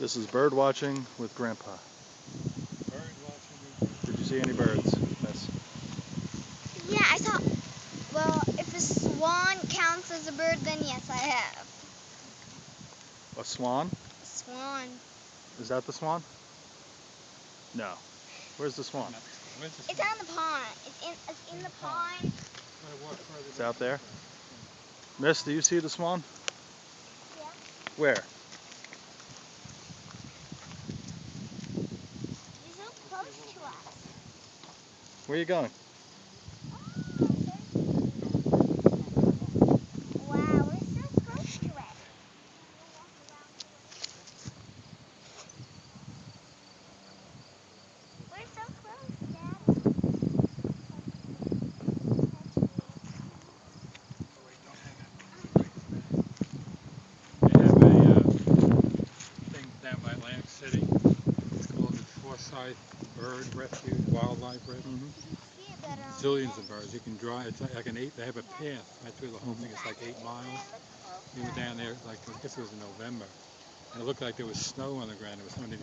This is bird watching with Grandpa. Bird watching. Did you see any birds? Yes. Yeah, I saw. Well, if a swan counts as a bird, then yes, I have. A swan? A swan. Is that the swan? No. Where's the swan? Where's the It's on the pond. It's in the pond. It's out there. Miss, do you see the swan? Yeah. Where? You're so close to us. Where are you going? Wow, we're so close to it. We're so close, Dad. They have a thing down by Atlantic City. It's called the Forsyth Bird Refuge, Wildlife Refuge. You can see it better on Zillions the of birds. You can drive. It's like an 8. They have a path right through the whole thing. It's like 8 miles. We were down there, like I guess it was in November, and it looked like there was snow on the ground. It was underneath.